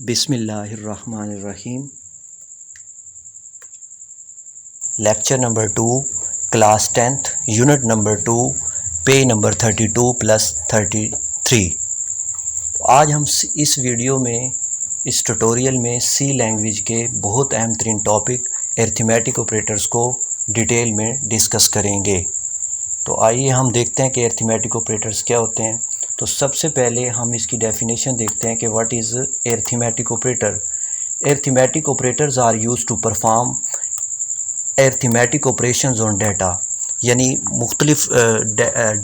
बिस्मिल्लाहिर्रहमानिर्रहीम। Lecture number 2, class 10th, unit number 2, page number 32 plus 33। तो आज हम इस वीडियो में, इस ट्यूटोरियल में सी लैंग्वेज के बहुत अहम तरीन टॉपिक अरिथमेटिक ऑपरेटर्स को डिटेल में डिस्कस करेंगे। तो आइए हम देखते हैं कि अरिथमेटिक ऑपरेटर्स क्या होते हैं। तो सबसे पहले हम इसकी डेफिनेशन देखते हैं कि what is arithmetic operator. Arithmetic operators are used to perform arithmetic operations on data, यानी मुख्तलिफ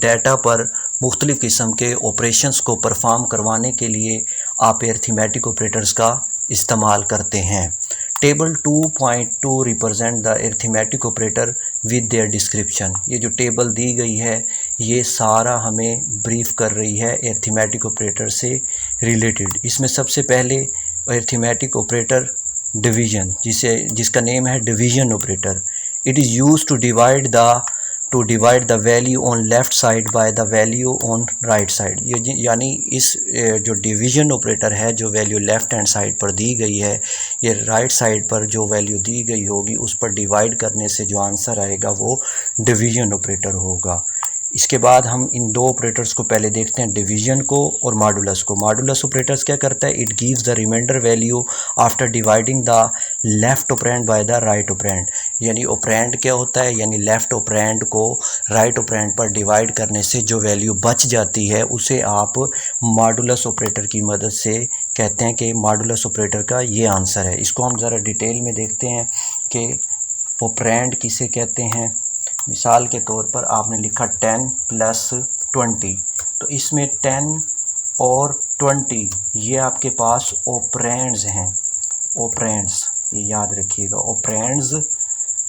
डाटा पर मुख्तलिफ़ किस्म के ऑपरेशंस को परफॉर्म करवाने के लिए आप अरिथमेटिक ऑपरेटर्स का इस्तेमाल करते हैं। Table 2.2 represent the arithmetic operator with their description. ये जो टेबल दी गई है ये सारा हमें ब्रीफ कर रही है अरिथमेटिक ऑपरेटर से रिलेटेड। इसमें सबसे पहले अरिथमेटिक ऑपरेटर डिवीज़न, जिसका नेम है division operator. It is use to divide the value on left side by the value on right side. ये यानी इस जो डिवीज़न ऑपरेटर है, जो वैल्यू लेफ़्ट हैंड साइड पर दी गई है, ये राइट साइड पर जो वैल्यू दी गई होगी उस पर डिवाइड करने से जो आंसर आएगा वो डिवीज़न ऑपरेटर होगा। इसके बाद हम इन दो ऑपरेटर्स को पहले देखते हैं, डिवीज़न को और मॉडुलस को। मॉडुलस ऑपरेटर्स क्या करता है? It gives the remainder value after dividing the left operand by the right operand. यानी ऑपरेंड क्या होता है? यानी लेफ़्ट ऑपरेंड को राइट ऑपरेंड पर डिवाइड करने से जो वैल्यू बच जाती है उसे आप मॉडुलस ऑपरेटर की मदद से कहते हैं कि मॉडुलस ऑपरेटर का ये आंसर है। इसको हम ज़रा डिटेल में देखते हैं कि ऑपरेंड किसे कहते हैं। मिसाल के तौर पर आपने लिखा 10 + 20, तो इसमें 10 और 20 ये आपके पास ऑपरेंड्स हैं। ऑपरेंड्स ये याद रखिएगा, ऑपरेंड्स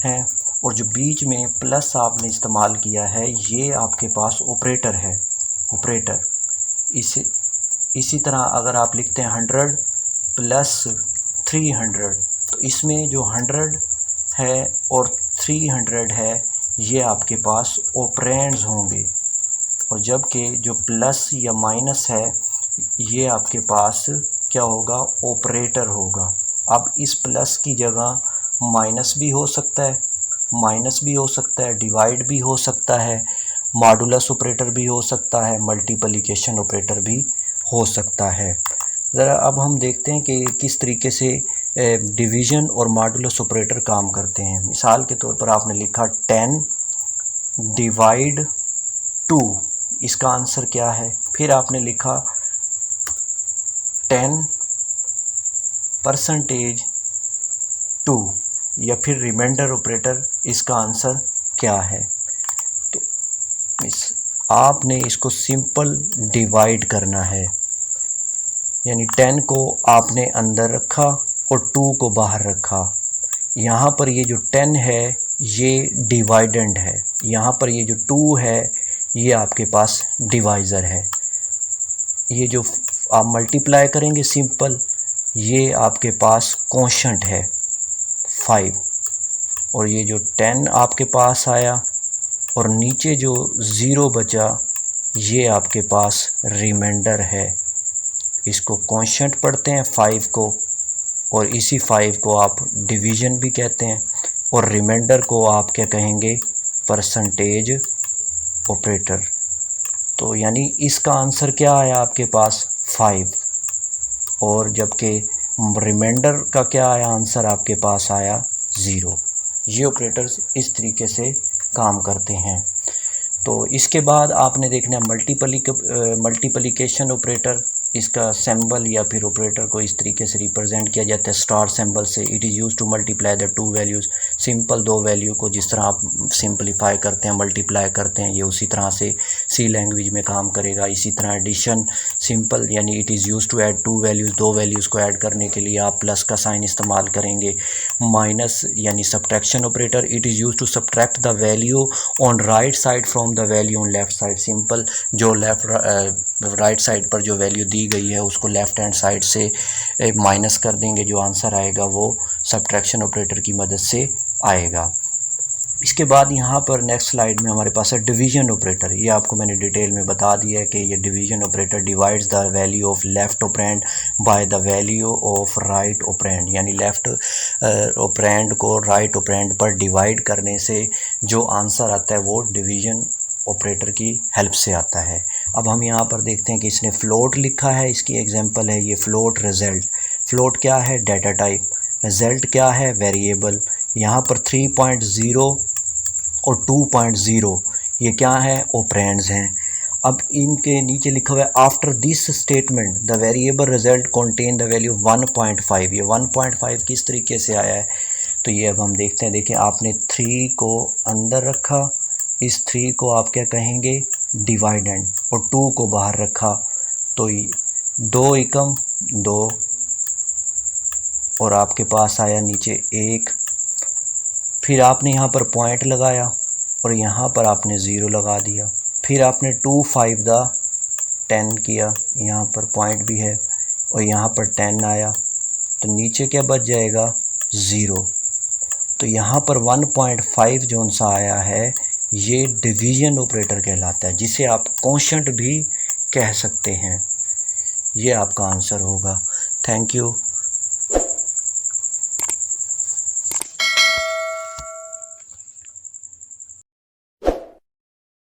हैं। और जो बीच में प्लस आपने इस्तेमाल किया है ये आपके पास ऑपरेटर है, ऑपरेटर। इसी तरह अगर आप लिखते हैं 100 + 300, तो इसमें जो 100 है और 300 है ये आपके पास ऑपरेंड्स होंगे। और जबकि जो प्लस या माइनस है ये आपके पास क्या होगा? ऑपरेटर होगा। अब इस प्लस की जगह माइनस भी हो सकता है, माइनस भी हो सकता है, डिवाइड भी हो सकता है, मॉडुलस ऑपरेटर भी हो सकता है, मल्टीप्लिकेशन ऑपरेटर भी हो सकता है। ज़रा अब हम देखते हैं कि किस तरीके से डिवीज़न और मॉडुलस ऑपरेटर काम करते हैं। मिसाल के तौर पर आपने लिखा 10 डिवाइड 2, इसका आंसर क्या है? फिर आपने लिखा 10% 2, या फिर रिमाइंडर ऑपरेटर, इसका आंसर क्या है? तो आपने इसको सिंपल डिवाइड करना है, यानी 10 को आपने अंदर रखा और 2 को बाहर रखा। यहाँ पर ये जो 10 है ये डिवाइडेंड है, यहाँ पर ये जो 2 है ये आपके पास डिवाइज़र है। ये जो आप मल्टीप्लाई करेंगे सिंपल, ये आपके पास कोशंट है 5। और ये जो 10 आपके पास आया और नीचे जो 0 बचा ये आपके पास रिमाइंडर है। इसको कोशंट पढ़ते हैं 5 को, और इसी 5 को आप डिवीज़न भी कहते हैं, और रिमाइंडर को आप क्या कहेंगे? Percentage operator. तो यानी इसका आंसर क्या आया आपके पास? 5। और जबकि रिमाइंडर का क्या आया आंसर? आपके पास आया 0। ये ऑपरेटर्स इस तरीके से काम करते हैं। तो इसके बाद आपने देखना है मल्टीप्लिकेशन ऑपरेटर। इसका सिंबल या फिर ऑपरेटर को इस तरीके से रिप्रेजेंट किया जाता है स्टार सिंबल से। It is use to multiply the 2 values. Simple 2 value को जिस तरह आप सिंपलीफाई करते हैं, मल्टीप्लाई करते हैं, ये उसी तरह से सी लैंग्वेज में काम करेगा। इसी तरह एडिशन सिंपल, यानी it is use to add 2 values. 2 values को ऐड करने के लिए आप प्लस का साइन इस्तेमाल करेंगे। माइनस यानी subtraction operator, it is use to subtract the value on right side from the value on left side. Simple, जो राइट साइड पर जो वैल्यू दी गई है उसको लेफ़्ट हैंड साइड से माइनस कर देंगे। जो आंसर आएगा वो सब्ट्रैक्शन ऑपरेटर की मदद से आएगा। इसके बाद यहाँ पर नेक्स्ट स्लाइड में हमारे पास है डिवीजन ऑपरेटर। ये आपको मैंने डिटेल में बता दिया है कि ये division operator divides the value of left operand by the value of right operand, यानी लेफ़्ट ऑपरेंड को राइट ऑपरेंड पर डिवाइड करने से जो आंसर आता है वो डिवीजन ऑपरेटर की हेल्प से आता है। अब हम यहाँ पर देखते हैं कि इसने फ्लोट लिखा है, इसकी एग्जांपल है ये फ्लोट रिज़ल्ट। फ्लोट क्या है? Data type. रिज़ल्ट क्या है? वेरिएबल। यहाँ पर 3.0 और 2.0 ये क्या है? ऑपरेंड्स हैं। अब इनके नीचे लिखा हुआ है after this statement the variable result contain the value 1.5। ये 1.5 किस तरीके से आया है तो ये अब हम देखते हैं। देखिए आपने 3 को अंदर रखा, इस 3 को आप क्या कहेंगे? डिवाइडेंड, और 2 को बाहर रखा तो 2 एकम 2 और आपके पास आया नीचे 1। फिर आपने यहाँ पर पॉइंट लगाया और यहाँ पर आपने 0 लगा दिया। फिर आपने 2 5 द 10 किया, यहाँ पर पॉइंट भी है और यहाँ पर 10 आया तो नीचे क्या बच जाएगा? 0। तो यहाँ पर 1.5 जो सा आया है ये डिवीजन ऑपरेटर कहलाता है, जिसे आप कोशंट भी कह सकते हैं। ये आपका आंसर होगा। Thank you.